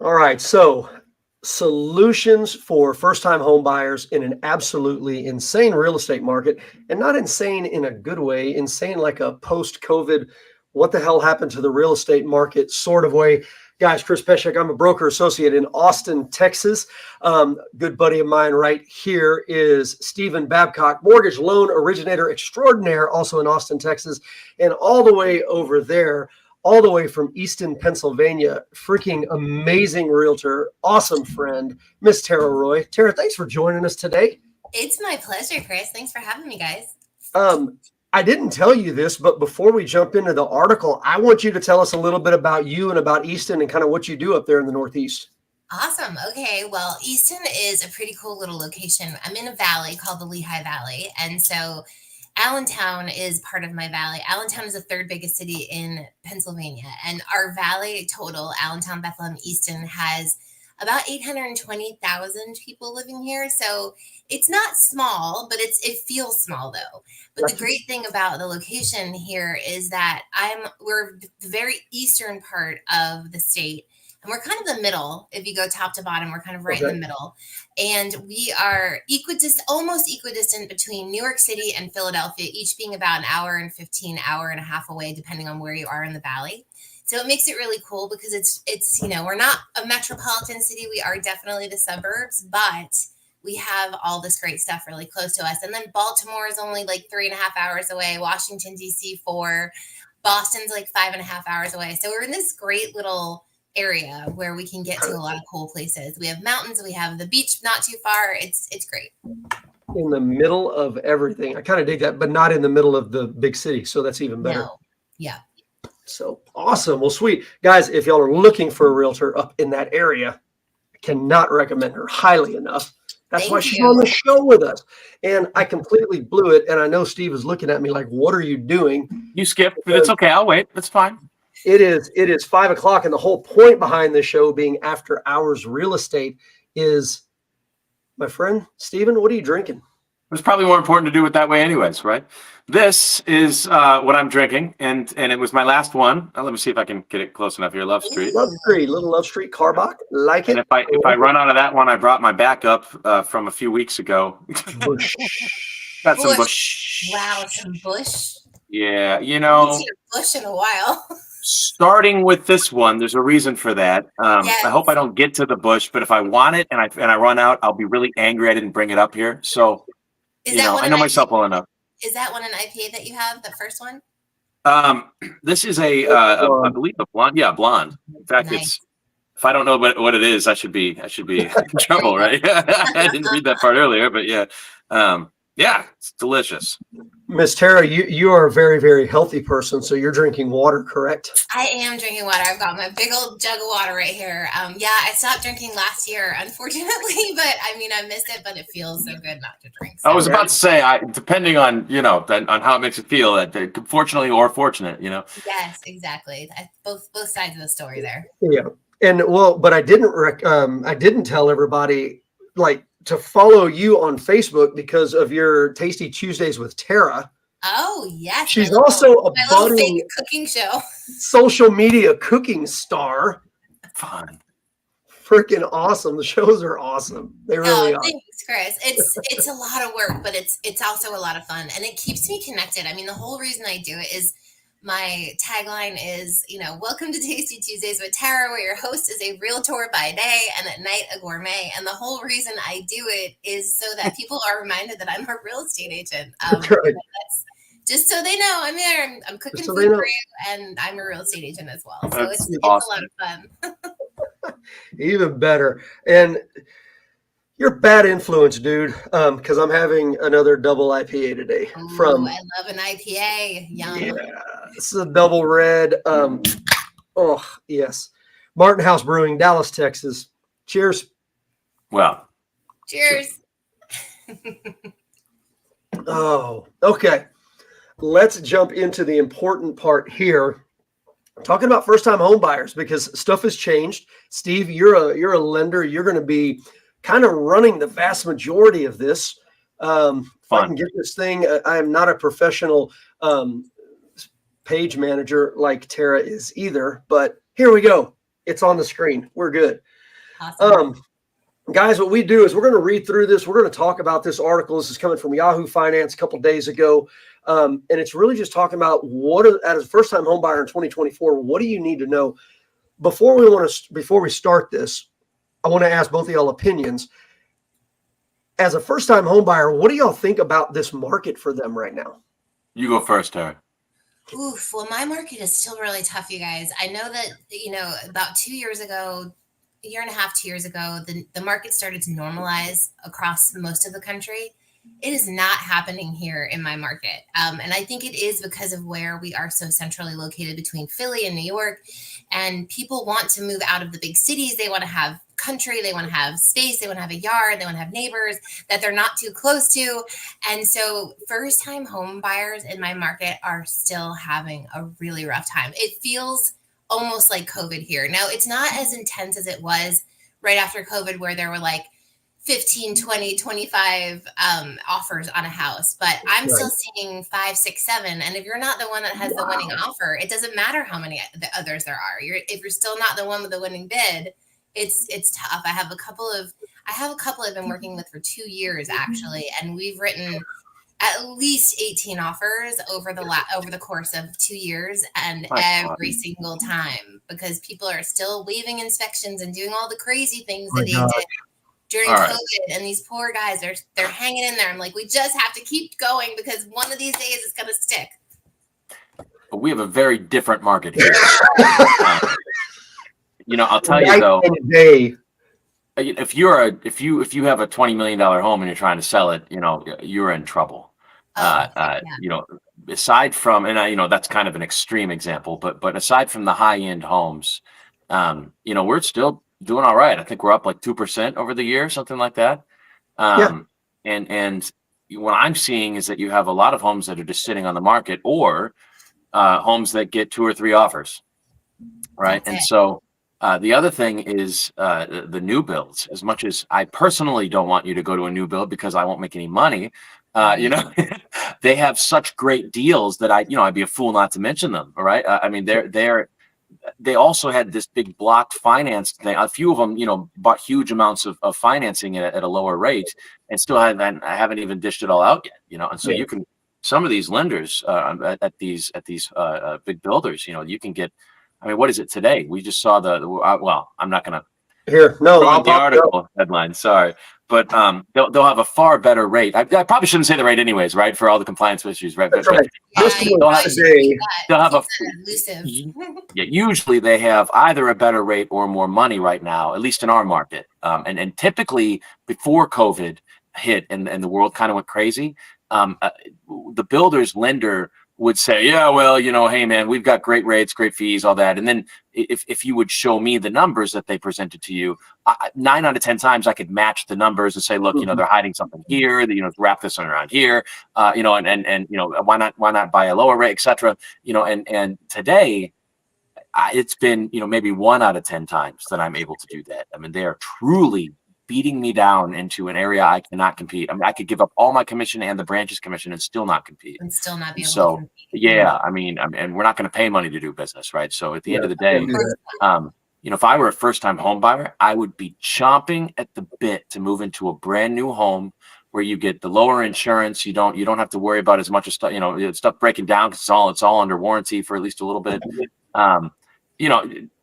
All right. So, solutions for first-time home buyers in an absolutely insane real estate market, and not insane in a good way, insane like a post-COVID, what the hell happened to the real estate market sort of way. Guys, Chris Peshek, I'm a broker associate in Austin, Texas. Good buddy of mine right here is Stephen Babcock, mortgage loan originator extraordinaire, also in Austin, Texas, and all the way over there, all the way from Easton, Pennsylvania, freaking amazing realtor, awesome friend, Miss Tara Roy. Tara, thanks for joining us today. It's my pleasure, Chris. Thanks for having me, guys. I didn't tell you this, but before we jump into the article, I want you to tell us a little bit about you and about Easton and kind of what you do up there in the Northeast. Awesome. Okay. Well, Easton is a pretty cool little location. I'm in a valley called the Lehigh Valley. And so Allentown is part of my valley. Allentown is the third biggest city in Pennsylvania. And our valley total, Allentown, Bethlehem, Easton, has about 820,000 people living here. So it's not small, but it feels small though. But the great thing about the location here is that we're the very eastern part of the state. And we're kind of the middle. If you go top to bottom, we're kind of right in the middle. And we are almost equidistant between New York City and Philadelphia, each being about an hour and 15, hour and a half away, depending on where you are in the valley. So it makes it really cool because it's we're not a metropolitan city. We are definitely the suburbs, but we have all this great stuff really close to us. And then Baltimore is only like 3.5 hours away. Washington, D.C. 4. Boston's like 5.5 hours away. So we're in this great little area where we can get to a lot of cool places. We have mountains, we have the beach not too far. It's great. In the middle of everything. I kind of dig that, but not in the middle of the big city. So that's even better. No. Yeah. So awesome. Well, sweet. Guys, if y'all are looking for a realtor up in that area, I cannot recommend her highly enough. That's why she's on the show with us. And I completely blew it. And I know Steve is looking at me like, what are you doing? You skipped, but it's okay. I'll wait. That's fine. It is 5 o'clock, and the whole point behind this show being after hours real estate is, my friend Stephen, what are you drinking? It's probably more important to do it that way anyways, right? This is what I'm drinking, and it was my last one. Let me see if I can get it close enough here. Love Street. Little Love Street Carbach. Like and it. And if I run out of that one, I brought my backup from a few weeks ago. Got some Bush. Wow, some Bush. Yeah, I haven't seen a Bush in a while. Starting with this one, there's a reason for that. Yes. I hope I don't get to the Bush, but if I want it and I run out, I'll be really angry I didn't bring it up here. So, I know myself well enough. Is that one an IPA that you have, the first one? This is I believe a blonde. Yeah, blonde. In fact, Nice. if I don't know what it is, I should be in trouble, right? I didn't read that part earlier, but yeah. Yeah, it's delicious. Miss Tara, you are a very, very healthy person, so you're drinking water, correct? I am drinking water. I've got my big old jug of water right here. Yeah, I stopped drinking last year, unfortunately, but I miss it, but it feels so good not to drink. So. I was about to say, depending on on how it makes it feel, fortunately or fortunate, Yes, exactly. Both sides of the story there. Yeah, and but I didn't tell everybody to follow you on Facebook because of your Tasty Tuesdays with Tara. Oh, yes. She's also a budding cooking show. Social media cooking star. Fun. Freaking awesome. The shows are awesome. They really are. Thanks, Chris. It's a lot of work, but it's also a lot of fun. And it keeps me connected. The whole reason I do it is my tagline is, welcome to Tasty Tuesdays with Tara, where your host is a realtor by day and at night a gourmet. And the whole reason I do it is so that people are reminded that I'm a real estate agent. That's right. That's just so they know I'm there. I'm cooking food for you, and I'm a real estate agent as well. So it's awesome. A lot of fun. Even better. And you're a bad influence, dude, because I'm having another double IPA today. Ooh, I love an IPA. Yum. Yeah, this is a double red. Oh, yes. Martin House Brewing, Dallas, Texas. Cheers. Well. Cheers. Oh, okay. Let's jump into the important part here. Talking about first-time home buyers, because stuff has changed. Steve, you're a lender. You're going to be kind of running the vast majority of this. If I can get this thing, I am not a professional page manager like Tara is either, but here we go. It's on the screen. We're good. Awesome. Guys, what we do is we're going to read through this. We're going to talk about this article. This is coming from Yahoo Finance a couple days ago. And it's really just talking about as a first-time home buyer in 2024, what do you need to know? Before we start this, I want to ask both of y'all opinions. As a first-time home buyer, what do y'all think about this market for them right now? You go first, Tara. Oof. Well, my market is still really tough, you guys. I know that, about 2 years ago, a year and a half, 2 years ago, the market started to normalize across most of the country. It is not happening here in my market. And I think it is because of where we are so centrally located between Philly and New York. And people want to move out of the big cities. They want to have country. They want to have space. They want to have a yard. They want to have neighbors that they're not too close to. And so first-time home buyers in my market are still having a really rough time. It feels almost like COVID here. Now, it's not as intense as it was right after COVID, where there were like 15, 20, 25 offers on a house, but I'm still seeing 5, 6, 7. And if you're not the one that has the winning offer, it doesn't matter how many the others there are. If you're still not the one with the winning bid, it's tough. I have a couple I've been working with for 2 years actually, and we've written at least 18 offers over the course of 2 years, and every single time, because people are still waiving inspections and doing all the crazy things that they did during COVID. And these poor guys, they're hanging in there. I'm like, we just have to keep going because one of these days it's going to stick. But we have a very different market here. I'll tell you though, if you have a $20 million home and you're trying to sell it, you're in trouble. Aside from, and that's kind of an extreme example, but aside from the high end homes, we're still doing all right. I think we're up like 2% over the year, something like that. And what I'm seeing is that you have a lot of homes that are just sitting on the market, or homes that get 2 or 3 offers, right? And so the other thing is the new builds. As much as I personally don't want you to go to a new build because I won't make any money, they have such great deals that I'd be a fool not to mention them. All right. They also had this big blocked finance thing. A few of them, bought huge amounts of financing at a lower rate, and still haven't even dished it all out yet. And so you can, some of these lenders at these big builders, you can get. I mean, what is it today? We just saw I'm not going to the article headline. Sorry, but they'll have a far better rate. I probably shouldn't say the rate anyways, right? For all the compliance issues, right? Usually they have either a better rate or more money right now, at least in our market. And typically before COVID hit and the world kind of went crazy, the builder's lender would say, hey man, we've got great rates, great fees, all that. And then if you would show me the numbers that they presented to you, 9 out of 10 times I could match the numbers and say, look, they're hiding something here, wrap this around here, and why not buy a lower rate, et cetera, and today it's been, maybe 1 out of 10 times that I'm able to do that. I mean, they are truly beating me down into an area I cannot compete. I mean, I could give up all my commission and the branch's commission and still not compete. And still not be able to compete. Yeah, and we're not going to pay money to do do right? So at the end of the day, if I were a first-time home buyer, I would be chomping at the bit to move into a brand new home where you get the lower insurance. You don't have to worry about as much stuff, stuff breaking down because it's all under warranty for at least a little bit.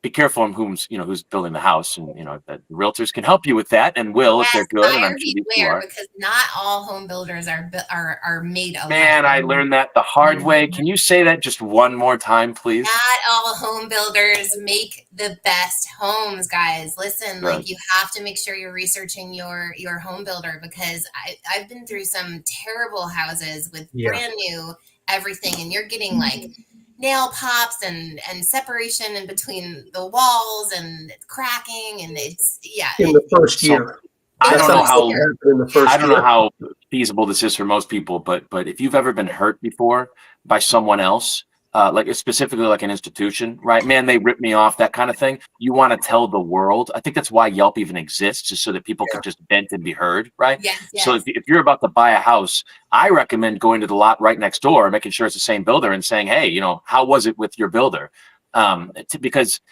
Be careful on who's building the house, and that realtors can help you with that, and will if they're good. And I'm sure you are, because not all home builders are made alike. Man, I learned that the hard way. Can you say that just one more time, please? Not all home builders make the best homes, guys. Listen, like you have to make sure you're researching your home builder, because I've been through some terrible houses with brand new everything, and you're getting like nail pops and separation in between the walls and cracking, and it's in the first year. I don't know how feasible this is for most people, but if you've ever been hurt before by someone else, like specifically like an institution, right? Man, they ripped me off, that kind of thing. You want to tell the world. I think that's why Yelp even exists, is so that people can just vent and be heard, right? Yes. So if you're about to buy a house, I recommend going to the lot right next door, making sure it's the same builder, and saying, hey, how was it with your builder? Because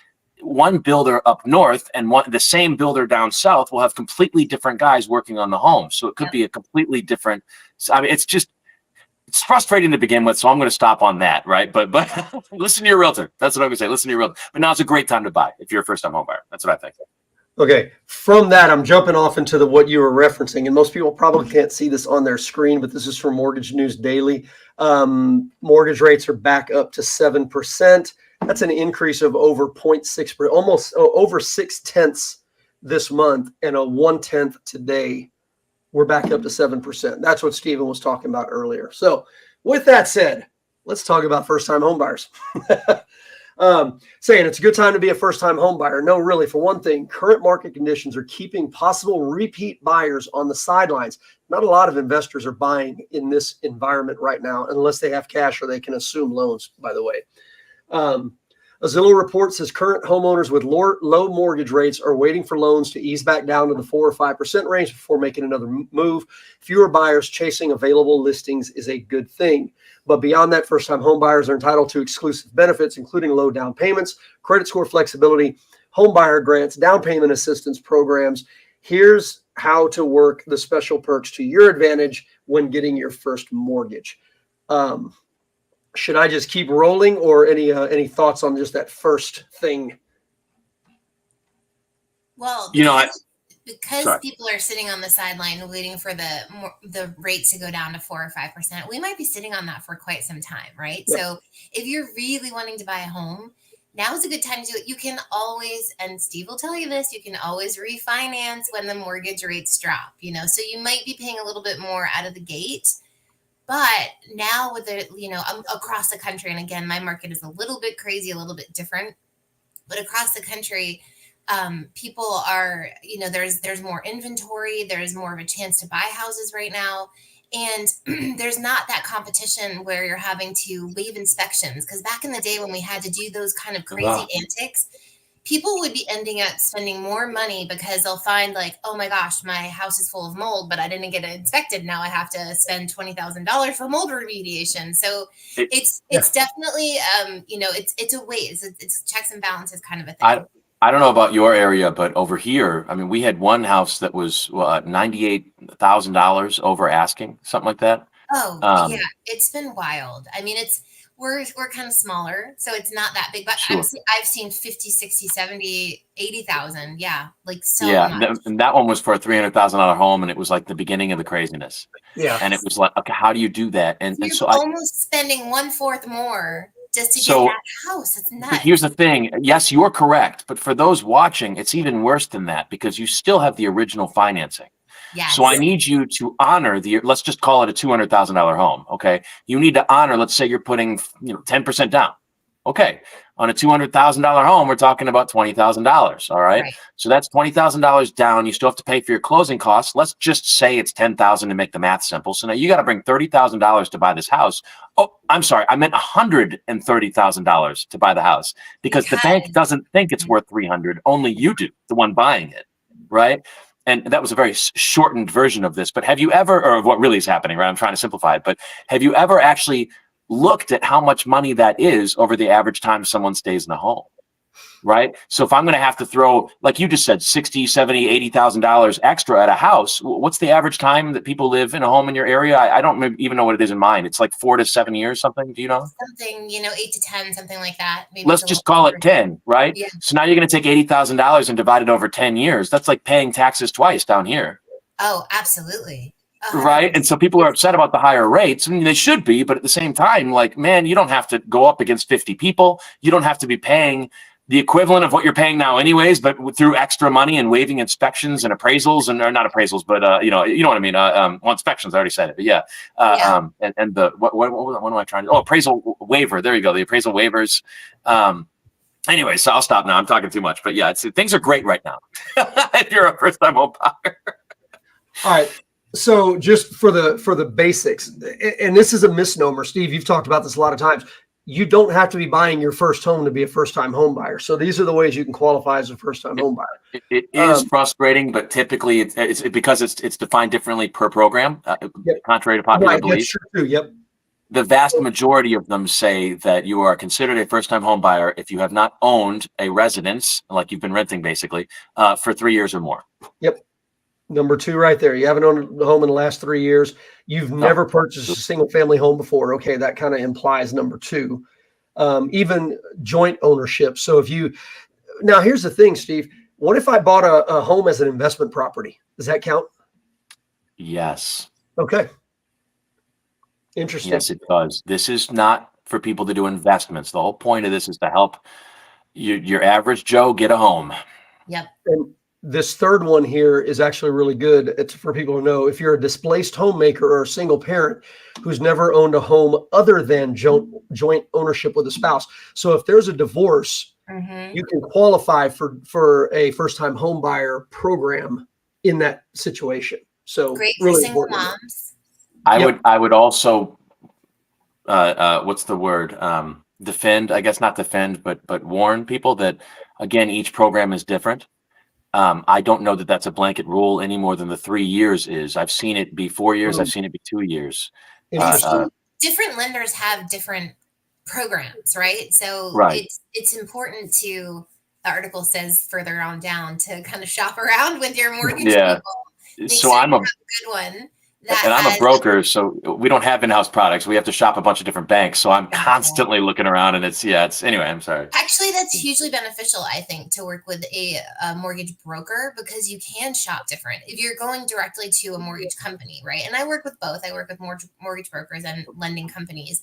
one builder up north and the same builder down south will have completely different guys working on the home. So it could be a completely different. I mean, it's frustrating to begin with. So I'm going to stop on that. Right. But listen to your realtor. That's what I'm going to say. Listen to your realtor. But now it's a great time to buy if you're a first time home buyer. That's what I think. Okay. From that, I'm jumping off into what you were referencing, and most people probably can't see this on their screen, but this is from Mortgage News Daily. Mortgage rates are back up to 7%. That's an increase of over 0.6%, almost over 0.6 this month, and a 1/10 today. We're back up to 7%. That's what Stephen was talking about earlier. So with that said, let's talk about first-time home buyers. Saying it's a good time to be a first-time home buyer. No, really, for one thing, current market conditions are keeping possible repeat buyers on the sidelines. Not a lot of investors are buying in this environment right now, unless they have cash or they can assume loans, by the way. A Zillow report says current homeowners with low mortgage rates are waiting for loans to ease back down to the 4 or 5% range before making another move. Fewer buyers chasing available listings is a good thing. But beyond that, first-time home buyers are entitled to exclusive benefits, including low down payments, credit score flexibility, home buyer grants, down payment assistance programs. Here's how to work the special perks to your advantage when getting your first mortgage. Should I just keep rolling, or any thoughts on just that first thing? Well, because people are sitting on the sideline waiting for the rate to go down to 4 or 5%, we might be sitting on that for quite some time, right? Yep. So if you're really wanting to buy a home, now is a good time to do it. You can always, and Steve will tell you this, you can always refinance when the mortgage rates drop, so you might be paying a little bit more out of the gate. But now with across the country, and again, my market is a little bit crazy, a little bit different, but across the country, people are, there's more inventory, there's more of a chance to buy houses right now. And there's not that competition where you're having to waive inspections. Because back in the day when we had to do those kind of crazy antics, people would be ending up spending more money because they'll find like, oh my gosh, my house is full of mold, but I didn't get it inspected. Now I have to spend $20,000 for mold remediation. So it's definitely, it's a waste. It's checks and balances kind of a thing. I don't know about your area, but over here, I mean, we had one house that was $98,000 over asking, something like that. Oh, yeah, it's been wild. I mean, we're kind of smaller, so it's not that big, but sure. I've seen 50, 60, 70, 80,000. Yeah. Like so much. And that one was for a $300,000 home. And it was like the beginning of the craziness. Yeah. And it was like, okay, how do you do that? And so almost spending 1/4 more just to get that house. It's nuts. But here's the thing. Yes, you're correct. But for those watching, it's even worse than that because you still have the original financing. Yes. So I need you to honor let's just call it a $200,000 home. Okay. You need to honor, let's say you're putting 10% down. Okay. On a $200,000 home, we're talking about $20,000. All right. So that's $20,000 down. You still have to pay for your closing costs. Let's just say it's $10,000 to make the math simple. So now you got to bring $30,000 to buy this house. Oh, I'm sorry. I meant $130,000 to buy the house because the bank doesn't think it's worth $300,000. Only you do, the one buying it. Right. And that was a very shortened version of this. But have you ever, or what really is happening, right? I'm trying to simplify it. But have you ever actually looked at how much money that is over the average time someone stays in a home? Right. So if I'm going to have to throw, like you just said, $60,000, $70,000, $80,000 extra at a house, what's the average time that people live in a home in your area? I don't even know what it is in mine. It's like 4 to 7 years, something. Do you know? Something, 8 to 10, something like that. Maybe let's just call it 10, right? Yeah. So now you're going to take $80,000 and divide it over 10 years. That's like paying taxes twice down here. Oh, absolutely. Right. And so people are upset about the higher rates. I mean, they should be, but at the same time, like, man, you don't have to go up against 50 people. You don't have to be paying the equivalent of what you're paying now anyways, but through extra money and waiving inspections and appraisals or not appraisals, but you know what I mean? Well, inspections, I already said it, but yeah. And the, what am I trying to, appraisal waiver. There you go. The appraisal waivers. Anyway, so I'll stop now. I'm talking too much, but yeah, things are great right now. If you're a first time home buyer. All right. So just for the basics, and this is a misnomer, Steve, you've talked about this a lot of times. You don't have to be buying your first home to be a first-time home buyer. So these are the ways you can qualify as a first-time home buyer. It is frustrating, but typically it's because it's defined differently per program, contrary to popular belief. That's true too. Yep. the vast majority of them say that you are considered a first-time home buyer if you have not owned a residence, like you've been renting basically, for 3 years or more. Yep. Number 2 right there. You haven't owned a home in the last 3 years. You've never purchased a single family home before. Okay, that kind of implies number 2. Even joint ownership. So if you, now here's the thing, Steve, what if I bought a home as an investment property? Does that count? Yes. Okay. Interesting. Yes, it does. This is not for people to do investments. The whole point of this is to help your average Joe get a home. Yep. And this third one here is actually really good. It's for people to know if you're a displaced homemaker or a single parent who's never owned a home other than joint ownership with a spouse. So if there's a divorce, you can qualify for a first-time home buyer program in that situation. So great for really single important. moms. I would also what's the word? Defend, I guess not defend, but warn people that, again, each program is different. I don't know that that's a blanket rule any more than the 3 years is. I've seen it be 4 years. I've seen it be 2 years. Different lenders have different programs, right? So it's important to, the article says further on down, to kind of shop around with your mortgage people. Make so sure I'm you a have a good one. And I'm a broker, so we don't have in-house products. We have to shop a bunch of different banks. So I'm constantly looking around, and it's anyway, I'm sorry. Actually, that's hugely beneficial, I think, to work with a mortgage broker, because you can shop different. If you're going directly to a mortgage company, right? And I work with both. I work with mortgage brokers and lending companies.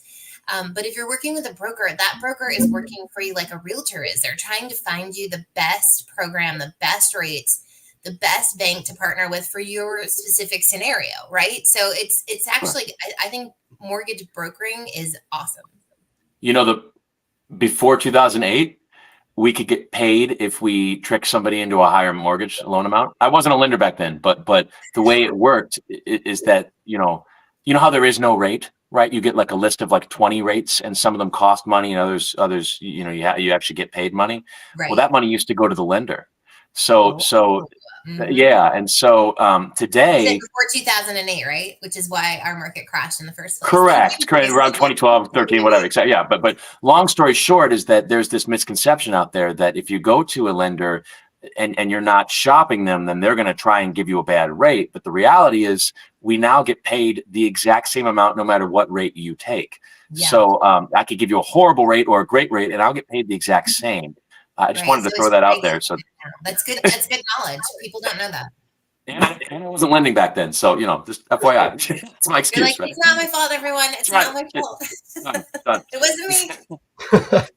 But if you're working with a broker, that broker is working for you like a realtor is. They're trying to find you the best program, the best rates, the best bank to partner with for your specific scenario, right? So it's actually, I think mortgage brokering is awesome. You know, before 2008, we could get paid if we tricked somebody into a higher mortgage loan amount. I wasn't a lender back then, but the way it worked is that, you know how there is no rate, right? You get like a list of like 20 rates, and some of them cost money, and others, you actually get paid money. Right. Well, that money used to go to the lender. So yeah. And so today, before 2008, right? Which is why our market crashed in the first place. Correct. Around 2012, 13, whatever. Exactly. Yeah. But long story short is that there's this misconception out there that if you go to a lender and you're not shopping them, then they're going to try and give you a bad rate. But the reality is we now get paid the exact same amount no matter what rate you take. Yeah. So I could give you a horrible rate or a great rate, and I'll get paid the exact same. I just wanted to throw that out there. So that's good. That's good knowledge. People don't know that. And I wasn't lending back then, so just FYI, it's my excuse. Like, right? It's not my fault, everyone. It's not my fault. Done. It wasn't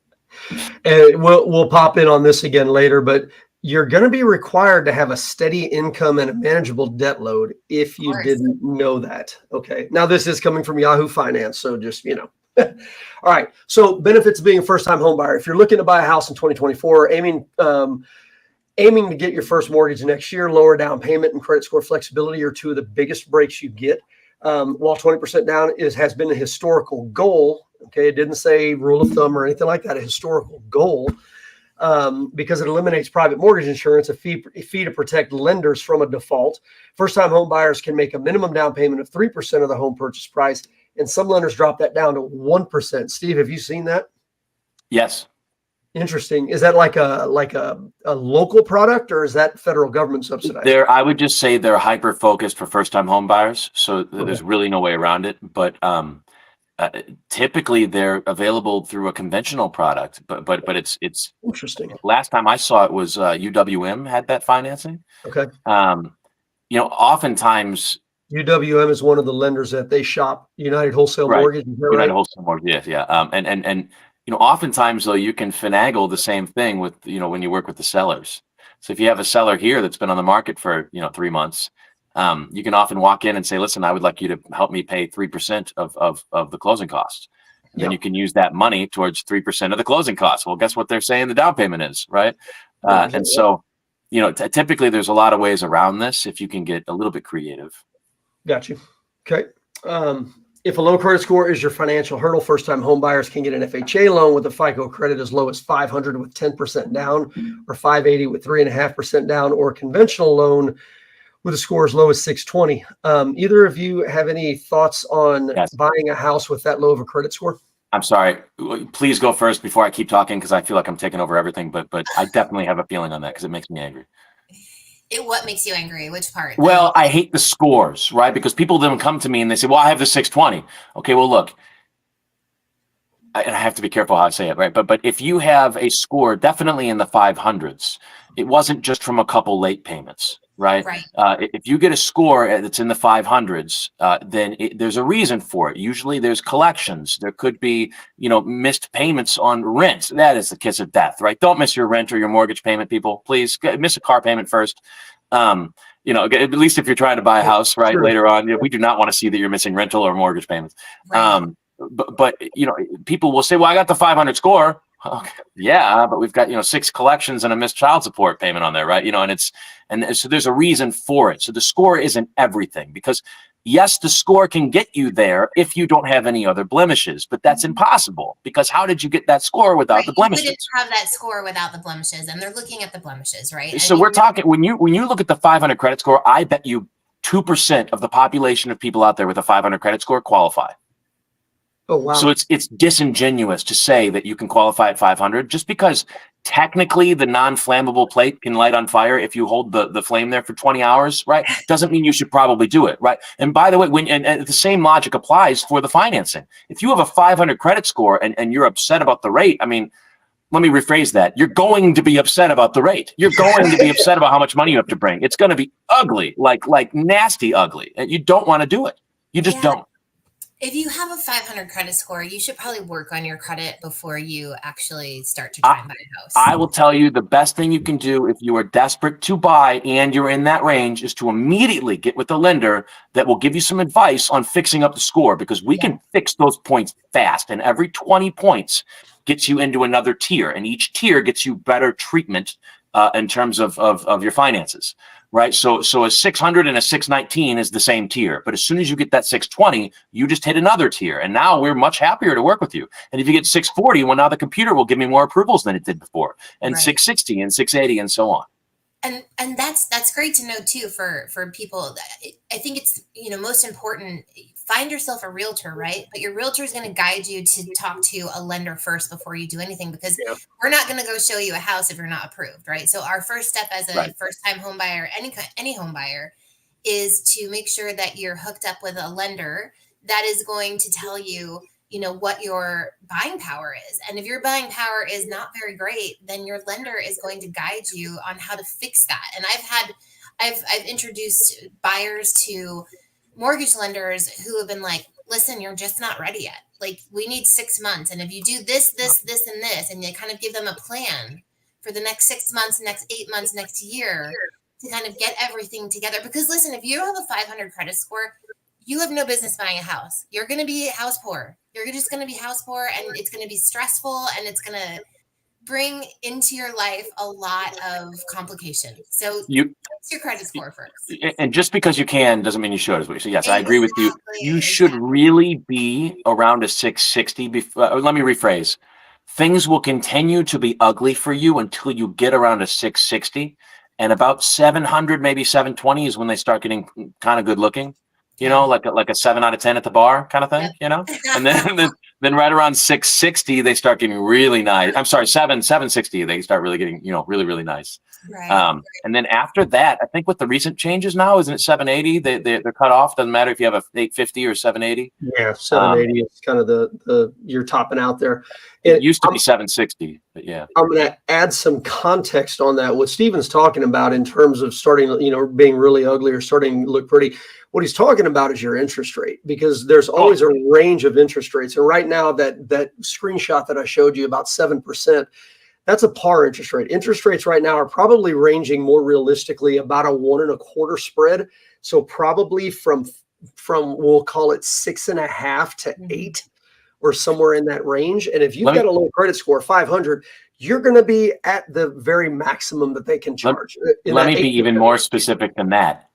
me. And we'll pop in on this again later, but you're going to be required to have a steady income and a manageable debt load if you didn't know that. Okay. Now this is coming from Yahoo Finance, so just All right. So benefits of being a first-time home buyer. If you're looking to buy a house in 2024, aiming to get your first mortgage next year, lower down payment and credit score flexibility are two of the biggest breaks you get. While 20% down has been a historical goal. Okay. It didn't say rule of thumb or anything like that, a historical goal. Because it eliminates private mortgage insurance, a fee to protect lenders from a default. First-time home buyers can make a minimum down payment of 3% of the home purchase price, and some lenders drop that down to 1%. Steve, have you seen that? Yes. Interesting. Is that like a local product, or is that federal government subsidized? I would just say they're hyper-focused for first-time home buyers, so there's really no way around it. But typically they're available through a conventional product, but it's interesting. Last time I saw it was UWM had that financing. Okay. Oftentimes UWM is one of the lenders that they shop. United Wholesale Mortgage. United Wholesale Mortgage. Yeah. And oftentimes though you can finagle the same thing with when you work with the sellers. So if you have a seller here that's been on the market for 3 months. You can often walk in and say, listen, I would like you to help me pay 3% of the closing costs. And then you can use that money towards 3% of the closing costs. Well, guess what they're saying the down payment is, right? And so, typically there's a lot of ways around this if you can get a little bit creative. Got you. Okay. If a low credit score is your financial hurdle, first-time home buyers can get an FHA loan with a FICO credit as low as 500 with 10% down, or 580 with 3.5% down, or a conventional loan with a score as low as 620. Either of you have any thoughts on Yes. buying a house with that low of a credit score? I'm sorry. Please go first before I keep talking, because I feel like I'm taking over everything. But I definitely have a feeling on that because it makes me angry. What makes you angry? Which part? Well, I hate the scores, right? Because people then come to me and they say, well, I have the 620. Okay, well, look, and I have to be careful how I say it, right? But if you have a score definitely in the 500s, it wasn't just from a couple late payments, right? Right. If you get a score that's in the 500s, then there's a reason for it. Usually there's collections. There could be, missed payments on rent. That is the kiss of death, right? Don't miss your rent or your mortgage payment, people. Please miss a car payment first. At least if you're trying to buy a house, right, Sure. later on, we do not want to see that you're missing rental or mortgage payments. Right. But people will say, well, I got the 500 score. Okay. Yeah, but we've got 6 collections and a missed child support payment on there, right? And so there's a reason for it. So the score isn't everything, because yes, the score can get you there if you don't have any other blemishes, but that's impossible, because how did you get that score without the blemishes? You wouldn't have that score without the blemishes, and they're looking at the blemishes, right? So we're talking, when you look at the 500 credit score, I bet you 2% of the population of people out there with a 500 credit score qualify. Oh, wow. So it's disingenuous to say that you can qualify at 500 just because technically the non-flammable plate can light on fire if you hold the flame there for 20 hours, right? Doesn't mean you should probably do it, right? And by the way, and the same logic applies for the financing. If you have a 500 credit score and you're upset about the rate, I mean, let me rephrase that. You're going to be upset about the rate. You're going to be upset about how much money you have to bring. It's going to be ugly, like nasty ugly. And you don't want to do it. You just don't. If you have a 500 credit score, you should probably work on your credit before you actually start to try and buy a house. I will tell you, the best thing you can do if you are desperate to buy and you're in that range is to immediately get with a lender that will give you some advice on fixing up the score, because we can fix those points fast. And every 20 points gets you into another tier, and each tier gets you better treatment in terms of your finances. Right. So a 600 and a 619 is the same tier. But as soon as you get that 620, you just hit another tier. And now we're much happier to work with you. And if you get 640, well, now the computer will give me more approvals than it did before, and 660 and 680 and so on. And that's great to know too for people. I think it's most important. Find yourself a realtor, right? But your realtor is going to guide you to talk to a lender first before you do anything, because we're not going to go show you a house if you're not approved, right? So our first step as a first-time home buyer, any home buyer, is to make sure that you're hooked up with a lender that is going to tell you, what your buying power is. And if your buying power is not very great, then your lender is going to guide you on how to fix that. And I've introduced buyers to mortgage lenders who have been like, listen, you're just not ready yet. Like, we need 6 months. And if you do this, and this, and you kind of give them a plan for the next 6 months, next 8 months, next year, to kind of get everything together. Because listen, if you have a 500 credit score, you have no business buying a house. You're going to be house poor. You're just going to be house poor, and it's going to be stressful, and it's going to bring into your life a lot of complication. So fix your credit score first. And just because you can doesn't mean you should. So yes, I agree with you. You should really be around a 660 before. Let me rephrase. Things will continue to be ugly for you until you get around a 660, and about 700, maybe 720 is when they start getting kind of good looking. Like a 7 out of 10 at the bar kind of thing, and then right around 660, they start getting really nice. I'm sorry, 760, they start really getting, really, really nice. Right. And then after that, I think with the recent changes now, isn't it 780? They're cut off. Doesn't matter if you have a 850 or 780. Yeah, 780 is kind of the you're topping out there. It used to be 760, but yeah. I'm going to add some context on that. What Steven's talking about in terms of starting, being really ugly or starting to look pretty. What he's talking about is your interest rate, because there's always a range of interest rates. And right now, that screenshot that I showed you, about 7%, that's a par interest rate. Interest rates right now are probably ranging more realistically about a 1.25 spread. So probably from we'll call it 6.5 to 8, or somewhere in that range. And if you've got a low credit score, 500, you're going to be at the very maximum that they can charge. Let me be even more specific than that.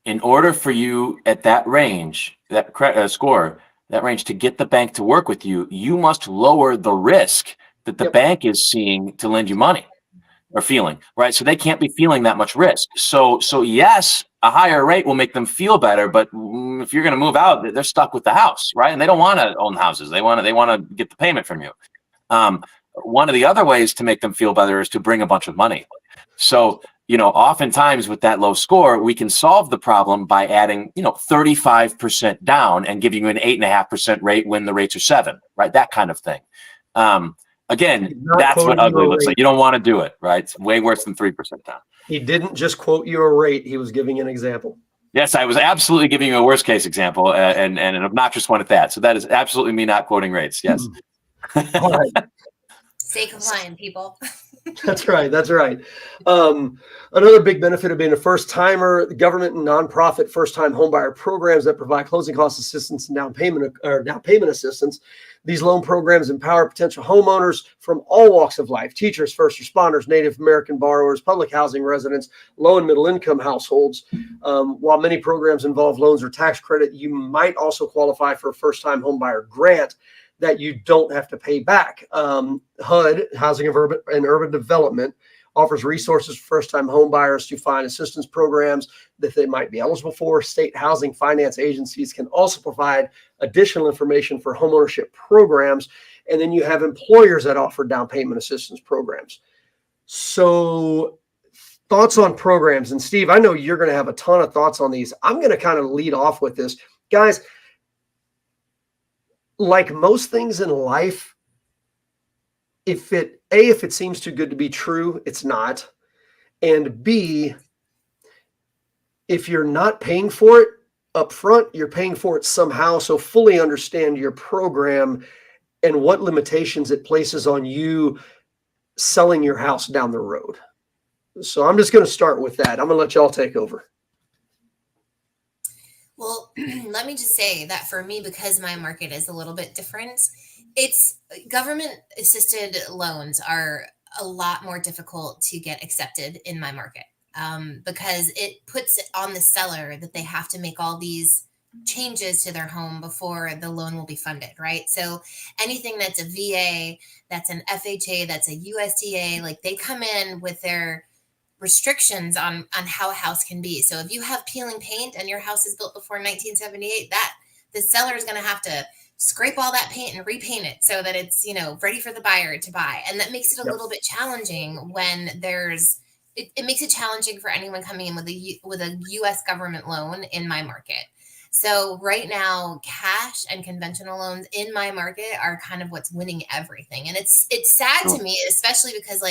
In order for you at that range, that score, that range, to get the bank to work with you, you must lower the risk that the bank is seeing to lend you money. or feeling, right? So they can't be feeling that much risk. So yes, a higher rate will make them feel better, but if you're going to move out, they're stuck with the house, right? And they don't want to own houses. They want to get the payment from you. One of the other ways to make them feel better is to bring a bunch of money. So, oftentimes with that low score, we can solve the problem by adding, 35% down and giving you an 8.5% rate when the rates are 7, right? That kind of thing. Again, that's what ugly looks like. You don't want to do it, right? It's way worse than 3% down. He didn't just quote you a rate. He was giving an example. Yes, I was absolutely giving you a worst case example and an obnoxious one at that. So that is absolutely me not quoting rates. Yes. All right. Stay compliant, people. That's right. That's right. Another big benefit of being a first timer, the government and nonprofit first time homebuyer programs that provide closing cost assistance and down payment assistance. These loan programs empower potential homeowners from all walks of life: teachers, first responders, Native American borrowers, public housing residents, low and middle income households. While many programs involve loans or tax credit, you might also qualify for a first time homebuyer grant that you don't have to pay back. HUD, Housing and Urban Development, offers resources for first-time home buyers to find assistance programs that they might be eligible for. State housing finance agencies can also provide additional information for homeownership programs. And then you have employers that offer down payment assistance programs. So thoughts on programs. And Steve, I know you're going to have a ton of thoughts on these. I'm going to kind of lead off with this. Guys, like most things in life, if it seems too good to be true, it's not. And B, if you're not paying for it up front, you're paying for it somehow. So fully understand your program and what limitations it places on you selling your house down the road. So I'm just going to start with that. I'm going to let y'all take over. Well, let me just say that for me, because my market is a little bit different, it's government assisted loans are a lot more difficult to get accepted in my market because it puts it on the seller that they have to make all these changes to their home before the loan will be funded, right? So anything that's a VA, that's an FHA, that's a USDA, like they come in with their restrictions on how a house can be. So if you have peeling paint and your house is built before 1978, that the seller is going to have to scrape all that paint and repaint it so that it's, ready for the buyer to buy. And that makes it a little bit challenging when it makes it challenging for anyone coming in with a US government loan in my market. So right now, cash and conventional loans in my market are kind of what's winning everything. And it's sad to me, especially because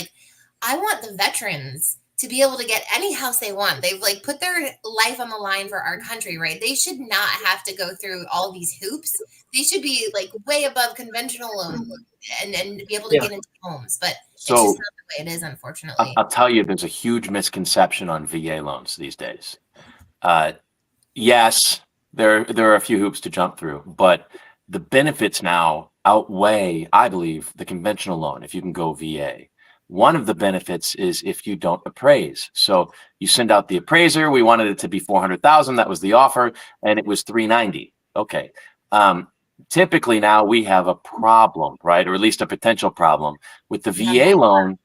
I want the veterans to be able to get any house they want. They've put their life on the line for our country, right? They should not have to go through all these hoops. They should be way above conventional loans and be able to get into homes. But it's just not the way it is, unfortunately. I'll tell you, there's a huge misconception on VA loans these days. Yes, there are a few hoops to jump through, but the benefits now outweigh, I believe, the conventional loan if you can go VA. One of the benefits is if you don't appraise. So you send out the appraiser. We wanted it to be $400,000. That was the offer, and it was $390,000. Okay. Typically now we have a problem, right? Or at least a potential problem with the VA loan.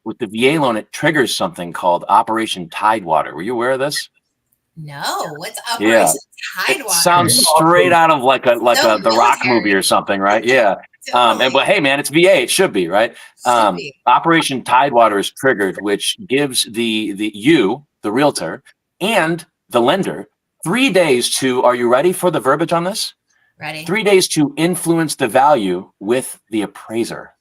With the VA loan, it triggers something called Operation Tidewater. Were you aware of this? No, what's Operation Tidewater? It sounds straight out of the Rock movie or something, right? Yeah. But hey, man, it's VA. It should be, right? Operation Tidewater is triggered, which gives the realtor and the lender 3 days to, are you ready for the verbiage on this? Ready. 3 days to influence the value with the appraiser.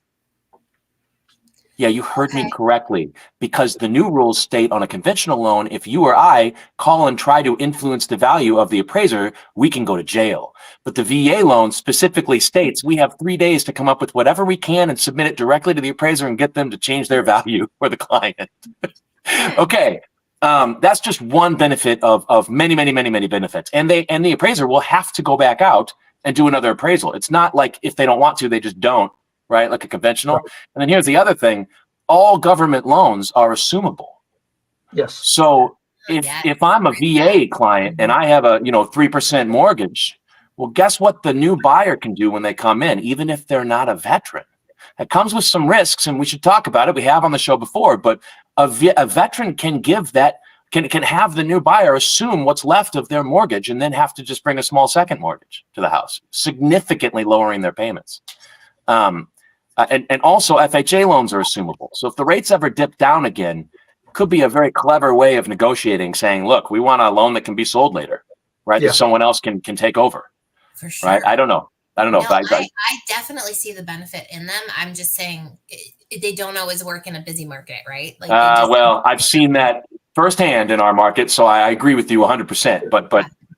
Yeah, you heard me correctly, because the new rules state on a conventional loan, if you or I call and try to influence the value of the appraiser, we can go to jail. But the VA loan specifically states we have 3 days to come up with whatever we can and submit it directly to the appraiser and get them to change their value for the client. Okay, that's just one benefit of many, many, many, many benefits. And the appraiser will have to go back out and do another appraisal. It's not like if they don't want to, they just don't. Right, like a conventional. Right. And then here's the other thing: all government loans are assumable. Yes. So if I'm a VA client and I have a 3% mortgage, well, guess what the new buyer can do when they come in, even if they're not a veteran? It comes with some risks, and we should talk about it. We have on the show before, but a veteran can give that, can have the new buyer assume what's left of their mortgage and then have to just bring a small second mortgage to the house, significantly lowering their payments. And also FHA loans are assumable. So if the rates ever dip down again, could be a very clever way of negotiating, saying, look, we want a loan that can be sold later, right? Yeah. That someone else can take over. For sure. Right? I don't know. No, I definitely see the benefit in them. I'm just saying they don't always work in a busy market, right? Like well, I've seen that firsthand in our market, so I agree with you 100%. But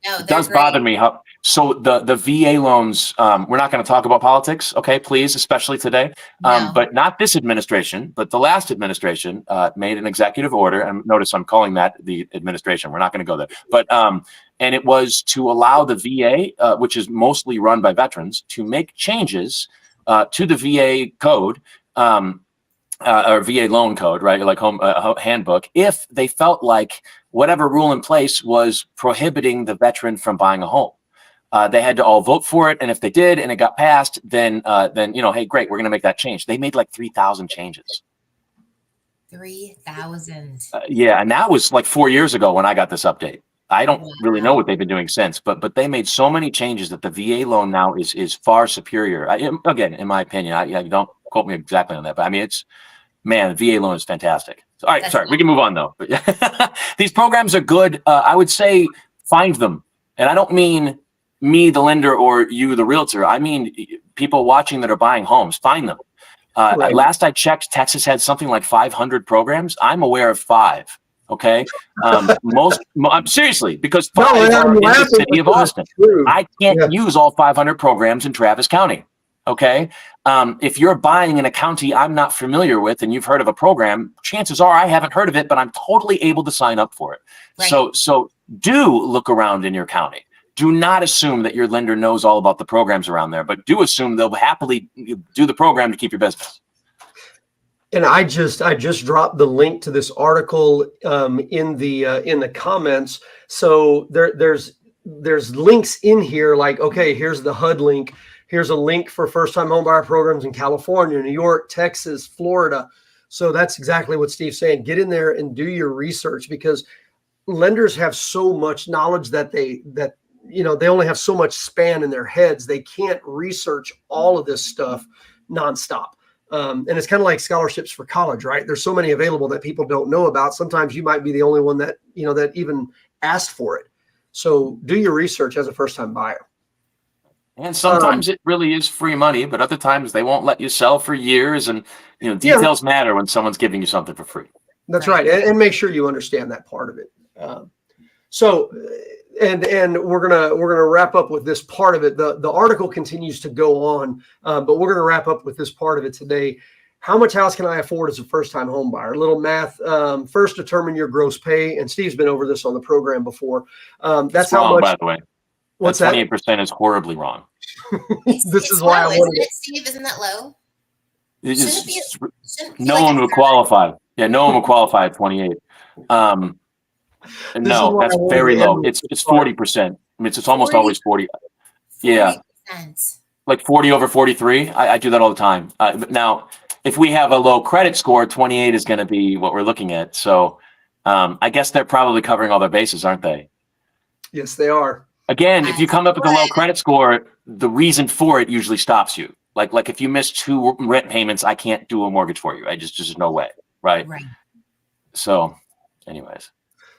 no, it does bother me how. So the VA loans, we're not going to talk about politics, okay? Please, especially today. No. But not this administration, but the last administration made an executive order, and notice I'm calling that the administration. We're not going to go there, but and it was to allow the VA, which is mostly run by veterans, to make changes to the VA code. Or VA loan code, right? Like home handbook, if they felt like whatever rule in place was prohibiting the veteran from buying a home. They had to all vote for it, and if they did and it got passed, then hey, great, we're going to make that change. They made like 3,000 changes. 3,000. Yeah, and that was like 4 years ago when I got this update. I don't really know what they've been doing since, but they made so many changes that the VA loan now is far superior. Again, in my opinion, I don't quote me exactly on that, but I mean, the VA loan is fantastic. All right, sorry, we can move on though. But these programs are good. I would say find them, and I don't mean me, the lender, or you, the realtor. I mean people watching that are buying homes. Find them. Right. Last I checked, Texas had something like 500 programs. I'm aware of 5. Okay, seriously, because 5 are in the city of Austin. I can't use all 500 programs in Travis County. Okay, if you're buying in a county I'm not familiar with and you've heard of a program, chances are I haven't heard of it, but I'm totally able to sign up for it. Right. So do look around in your county. Do not assume that your lender knows all about the programs around there, but do assume they'll happily do the program to keep your business. And I just dropped the link to this article in the comments. So there's links in here like, okay, here's the HUD link. Here's a link for first-time homebuyer programs in California, New York, Texas, Florida. So that's exactly what Steve's saying. Get in there and do your research, because lenders have so much knowledge that they only have so much span in their heads. They can't research all of this stuff nonstop. And it's kind of like scholarships for college, right? There's so many available that people don't know about. Sometimes you might be the only one that even asked for it. So do your research as a first-time buyer. And sometimes it really is free money, but other times they won't let you sell for years. And details matter when someone's giving you something for free. That's right. And make sure you understand that part of it. And we're gonna wrap up with this part of it. The article continues to go on, but we're gonna wrap up with this part of it today. How much house can I afford as a first-time home buyer? A little math. First, determine your gross pay. And Steve's been over this on the program before. That's how much. By the way. What's that? 28% is horribly wrong. This is why I wanted it. Steve, isn't that low? No one would qualify. Yeah, no one would qualify at 28. No, that's very low. It's 40%. I mean, it's almost always 40. Yeah, like 40 over 43. I do that all the time. But now, if we have a low credit score, 28 is going to be what we're looking at. So I guess they're probably covering all their bases, aren't they? Yes, they are. Again, if you come up with a low credit score, the reason for it usually stops you. Like if you miss 2 rent payments, I can't do a mortgage for you. Just no way, right? So, anyways.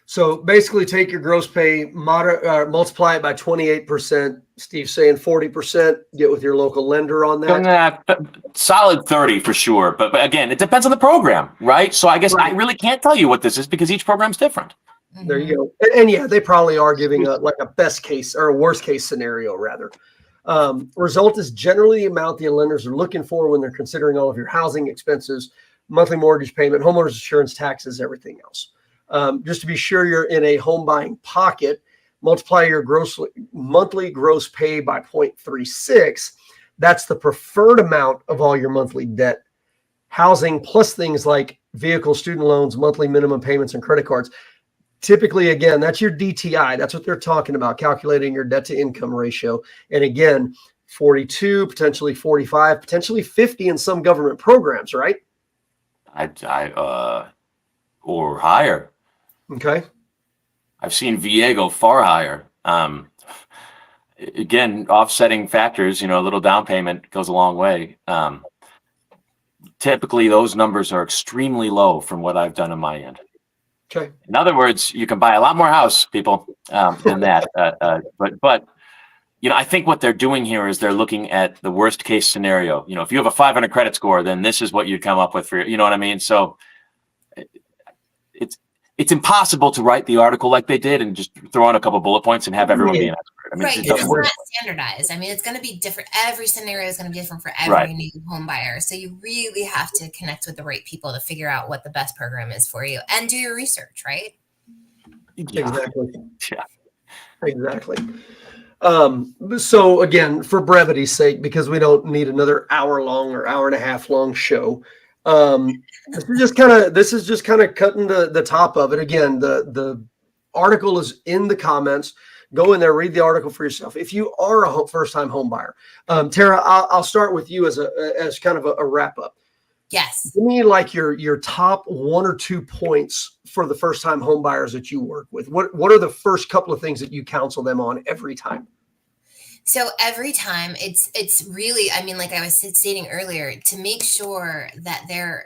So basically, take your gross pay, multiply it by 28%. Steve's saying 40%. Get with your local lender on that. Solid 30 for sure. But again, it depends on the program, right? So I guess I really can't tell you what this is because each program's different. There you go. And yeah, they probably are giving a best case or a worst case scenario rather. Result is generally the amount the lenders are looking for when they're considering all of your housing expenses, monthly mortgage payment, homeowners insurance, taxes, everything else. Just to be sure you're in a home buying pocket, multiply your monthly gross pay by 0.36. That's the preferred amount of all your monthly debt, housing, plus things like vehicle, student loans, monthly minimum payments, and credit cards. Typically, again, that's your DTI. That's what they're talking about, calculating your debt to income ratio. And again, 42, potentially 45, potentially 50 in some government programs, right? Or higher. Okay. I've seen VA go far higher. Again, offsetting factors, a little down payment goes a long way. Typically, those numbers are extremely low from what I've done on my end. Okay. In other words, you can buy a lot more house, people, than that. But I think what they're doing here is they're looking at the worst case scenario. If you have a 500 credit score, then this is what you'd come up with for, you know what I mean? So it's impossible to write the article like they did and just throw in a couple bullet points and have everyone be an expert. I mean, right, it it's doesn't work. not standardized. I mean, it's going to be different. Every scenario is going to be different for every new home buyer. So you really have to connect with the right people to figure out what the best program is for you and do your research, right? Yeah. Exactly. Yeah. Exactly. So again, for brevity's sake, because we don't need another hour long or hour and a half long show, this is just kind of cutting the top of it. Again, the article is in the comments. Go in there, read the article for yourself. If you are a first-time home buyer, Tara, I'll start with you as kind of a wrap up. Yes. Give me like your top 1 or 2 points for the first-time home buyers that you work with. What are the first couple of things that you counsel them on every time? So every time it's really, I mean, like I was stating earlier, to make sure that they're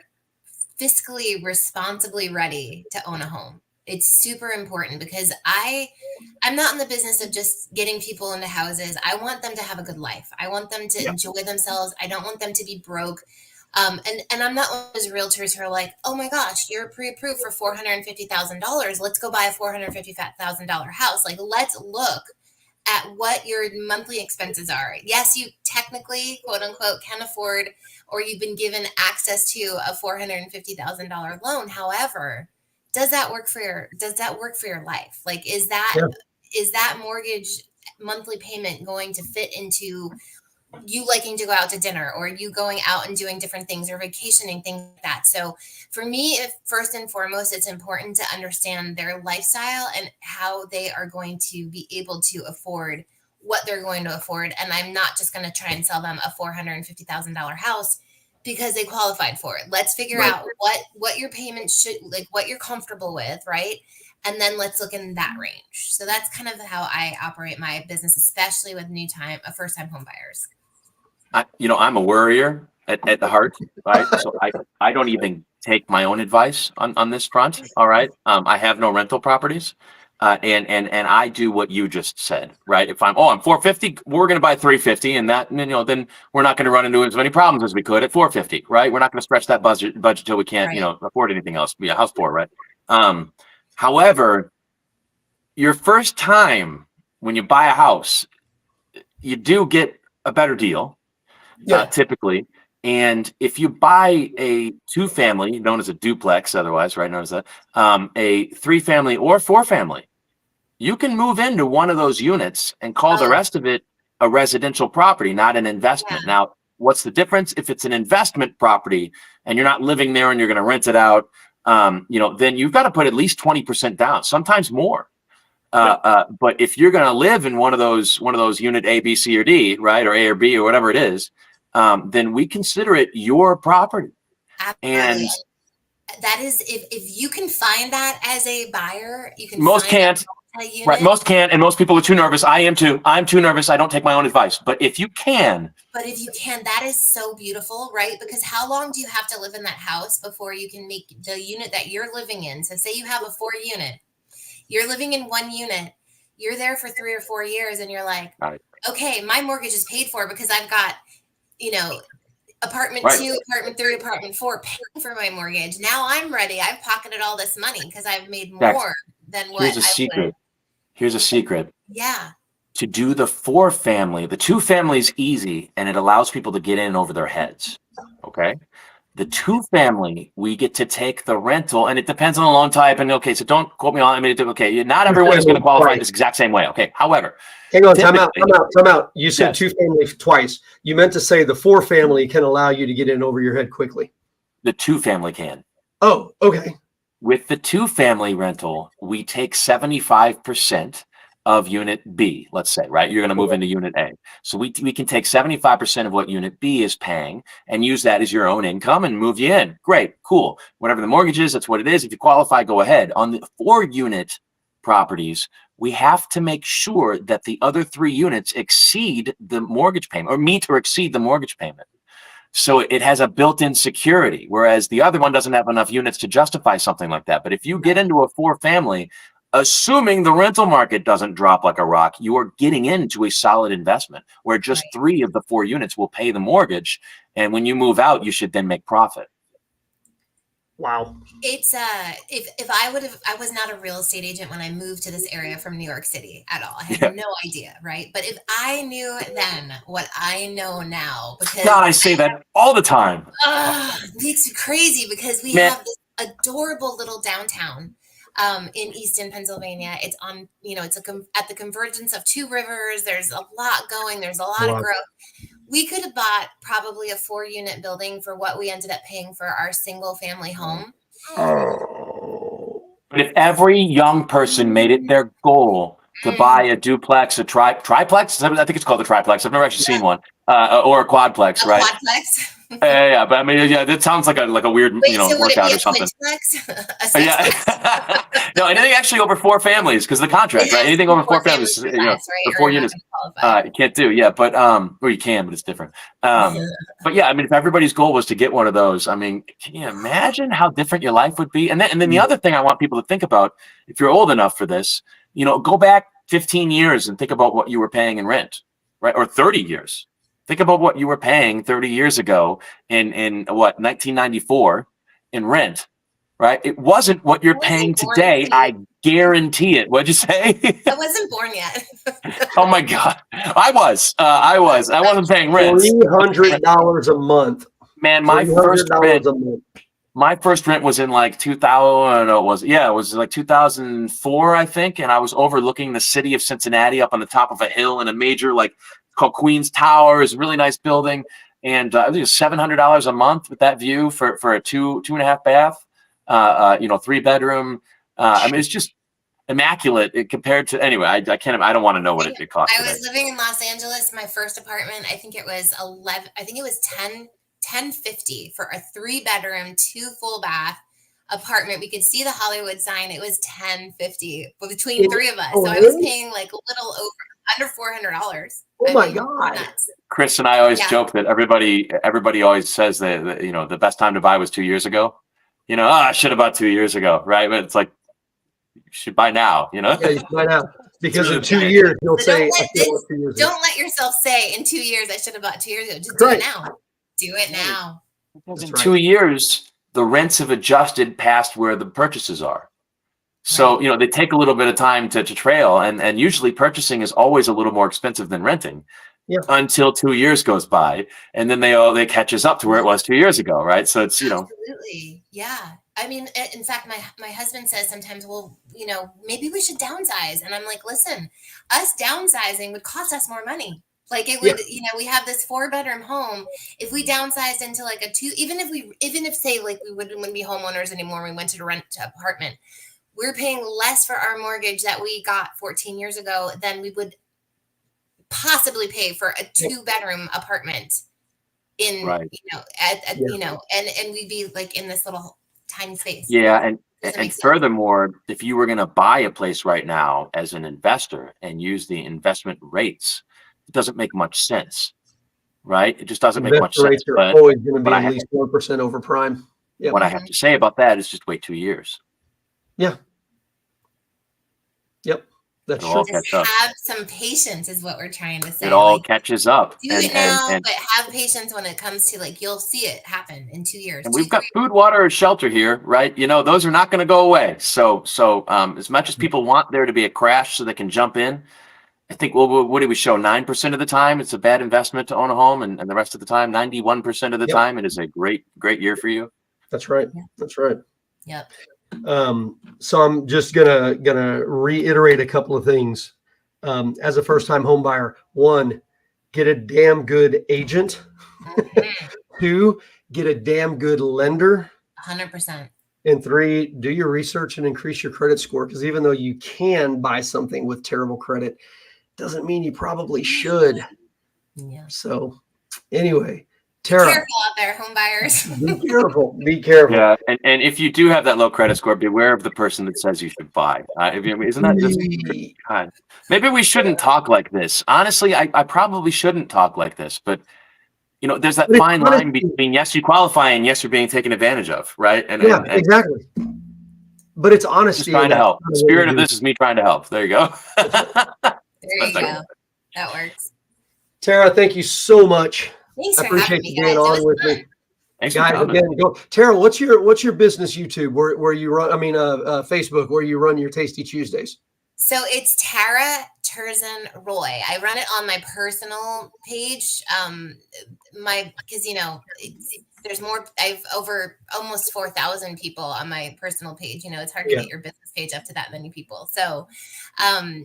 fiscally responsibly ready to own a home. It's super important because I'm not in the business of just getting people into houses. I want them to have a good life. I want them to enjoy themselves. I don't want them to be broke. And I'm not one of those realtors who are like, oh my gosh, you're pre-approved for $450,000. Let's go buy a $450,000 house. Like, let's look at what your monthly expenses are. Yes, you technically, quote unquote, can afford, or you've been given access to a $450,000 loan. However, does that work for your life? Like, is that mortgage monthly payment going to fit into you liking to go out to dinner, or you going out and doing different things, or vacationing, things like that? So for me, first and foremost, it's important to understand their lifestyle and how they are going to be able to afford what they're going to afford. And I'm not just going to try and sell them a $450,000 house because they qualified for it. Let's figure out what your payments should, like what you're comfortable with, right? And then let's look in that range. So that's kind of how I operate my business, especially with first time home buyers. I'm a worrier at the heart, right? So I don't even take my own advice on this front. All right. I have no rental properties. And I do what you just said, right? If I'm 450, we're going to buy 350, and that, then we're not going to run into as many problems as we could at 450, right? We're not going to stretch that budget till we can't, afford anything else. Be a house poor, right? However, your first time when you buy a house, you do get a better deal, typically. And if you buy a 2-family, known as a duplex, otherwise, right, known as that, a 3-family or 4-family, you can move into one of those units and call the rest of it a residential property, not an investment. Now, what's the difference? If it's an investment property and you're not living there and you're going to rent it out, then you've got to put at least 20% down, sometimes more. But if you're going to live in one of those unit A, B, C, or D, right, or A or B or whatever it is, then we consider it your property. Absolutely. And that is, if you can find that as a buyer, you can. Most can't. Right, most can't, and most people are too nervous. I am too. I'm too nervous. I don't take my own advice. But if you can. That is so beautiful, right? Because how long do you have to live in that house before you can make the unit that you're living in? So say you have a 4-unit, you're living in 1 unit, you're there for 3 or 4 years, and you're like, okay, my mortgage is paid for because I've got, apartment 2, apartment 3, apartment 4 paying for my mortgage. Now I'm ready. I've pocketed all this money because I've made more than what. Here's a secret. Here's a secret. Yeah. To do the 4-family, the 2-family is easy, and it allows people to get in over their heads. Okay. The 2-family, we get to take the rental, and it depends on the loan type. And so don't quote me on. I mean, not everyone is going to qualify this exact same way. Okay. However, hang on, time out. You said 2-family twice. You meant to say the 4-family can allow you to get in over your head quickly. The 2-family can. Oh, okay. With the 2-family rental, we take 75%, of unit B, let's say, right? You're going to move into unit A. So we can take 75% of what unit B is paying and use that as your own income and move you in. Great, cool. Whatever the mortgage is, that's what it is. If you qualify, go ahead. On the 4-unit properties, we have to make sure that the other 3 units exceed the mortgage payment, or meet or exceed the mortgage payment. So it has a built-in security, whereas the other one doesn't have enough units to justify something like that. But if you get into a 4-family, assuming the rental market doesn't drop like a rock, you are getting into a solid investment where just 3 of the 4 units will pay the mortgage. And when you move out, you should then make profit. Wow. It's if I was not a real estate agent when I moved to this area from New York City at all. I had no idea, right? But if I knew then what I know now, because God, I say that all the time. It makes me crazy because we have this adorable little downtown in Easton, Pennsylvania. It's on, it's at the convergence of 2 rivers. There's a lot going. There's a lot of growth. We could have bought probably a 4-unit building for what we ended up paying for our single family home. But if every young person made it their goal to buy a duplex, a triplex, I think it's called a triplex. I've never actually seen one, or a quadplex, right? Quadplex. Yeah, but I mean, yeah, that sounds like a weird, so workout or something. No, anything actually over 4 families because of the contract, right? Anything over 4 families, right? or 4 units, you can't do. Yeah, but or you can, but it's different. But yeah, I mean, if everybody's goal was to get one of those, I mean, can you imagine how different your life would be? And then the other thing I want people to think about, if you're old enough for this, go back 15 years and think about what you were paying in rent, right? Or 30 years. Think about what you were paying 30 years ago in 1994 in rent, right? It wasn't what you're paying today. I guarantee it. What'd you say? I wasn't born yet. Oh my God. I wasn't paying rent. $300 a month. Man, my first rent was in like 2000. It was like 2004, I think. And I was overlooking the city of Cincinnati up on the top of a hill in a major, called Queens Tower. Is a really nice building. And I think it was $700 a month with that view for a 2.5 bath, 3-bedroom. I mean, it's just immaculate compared to, anyway, I don't want to know what it cost. I was living in Los Angeles. My first apartment, I think it was $10.50 for a 3-bedroom, 2 full bath apartment. We could see the Hollywood sign. It was $10.50 between 3 of us. So I was paying like a little under $400. Oh my God. Nuts. Chris and I always joke that everybody always says that, the best time to buy was 2 years ago. I should have bought 2 years ago, right? But it's like, you should buy now, Yeah, you should buy now. Because in 2 years, you'll say, don't let yourself say in 2 years, I should have bought 2 years ago. Just do it now. Do it now. Because in 2 years, the rents have adjusted past where the purchases are. So, they take a little bit of time to trail, and usually purchasing is always a little more expensive than renting until 2 years goes by. And then they catches up to where it was 2 years ago. Right. So it's, Absolutely. Yeah. I mean, in fact, my husband says sometimes, well, maybe we should downsize. And I'm like, listen, us downsizing would cost us more money. Like it would, we have this 4-bedroom home. If we downsized into like a 2, even if say like we wouldn't be homeowners anymore, we went to rent an apartment, we're paying less for our mortgage that we got 14 years ago than we would possibly pay for a 2-bedroom apartment in, and we'd be like in this little tiny space. Yeah. And furthermore, if you were going to buy a place right now as an investor and use the investment rates, it doesn't make much sense, right? It just doesn't make much sense. Rates are always going to be at least 1% over prime. What I have to say about that is just wait 2 years. Yeah. Yep. That's true. Just have some patience is what we're trying to say. It all catches up. Do it now, but have patience when it comes to you'll see it happen in 2 years. And we've got food, water, and shelter here, right? Those are not going to go away. So as much as people want there to be a crash so they can jump in, I think, what do we show? 9% of the time it's a bad investment to own a home, and the rest of the time, 91% of the time, it is a great year for you. That's right. Yeah. That's right. Yep. So I'm just gonna reiterate a couple of things. As a first-time home buyer, 1, get a damn good agent. 2, get a damn good lender. 100%. And 3, do your research and increase your credit score. Because even though you can buy something with terrible credit, doesn't mean you probably should. Yeah. So anyway, Be Tara, careful out there, home buyers. be careful. Be careful. Yeah, and if you do have that low credit score, beware of the person that says you should buy. Isn't that just God? Maybe we shouldn't talk like this. Honestly, I probably shouldn't talk like this, but there's that But it's fine line honesty. between yes, you qualify and yes, you're being taken advantage of, right? And Yeah, and exactly. But it's just honesty. trying to and help. that's The kind of what spirit we of do. this is me trying to help. There you go. There you go. That works. Tara, thank you so much. Thanks I for having appreciate me, you guys. being It on was with fun. me. Thanks for Guys, coming. again, go. Tara, what's your business YouTube where you run? I mean, Facebook where you run your Tasty Tuesdays. So it's Tara Turzan Roy. I run it on my personal page. Because there's more. I've over almost 4,000 people on my personal page. It's hard to get your business page up to that many people. So, I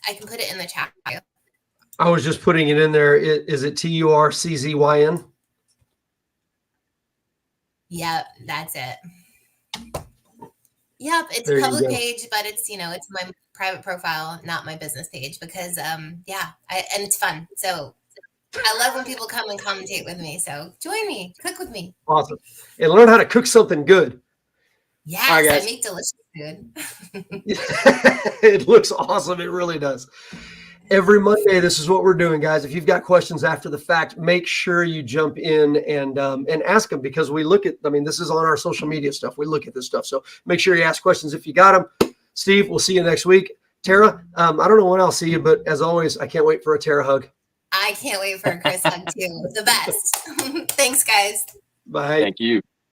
can put it in the chat. I was just putting it in there. Is it TURCZYN? Yep, that's it. Yep, it's There a you public go. page, but it's it's my private profile, not my business page, because and it's fun. So I love when people come and commentate with me. So join me, cook with me. Awesome. And learn how to cook something good. Yes, All right, I guys. make delicious food. It looks awesome. It really does. Every Monday, this is what we're doing, guys. If you've got questions after the fact, make sure you jump in and ask them, because we look at. I mean, this is on our social media stuff. We look at this stuff, so make sure you ask questions if you got them. Steve, we'll see you next week. Tara, I don't know when I'll see you, but as always, I can't wait for a Tara hug. I can't wait for a Chris hug too. The best. Thanks, guys. Bye. Thank you.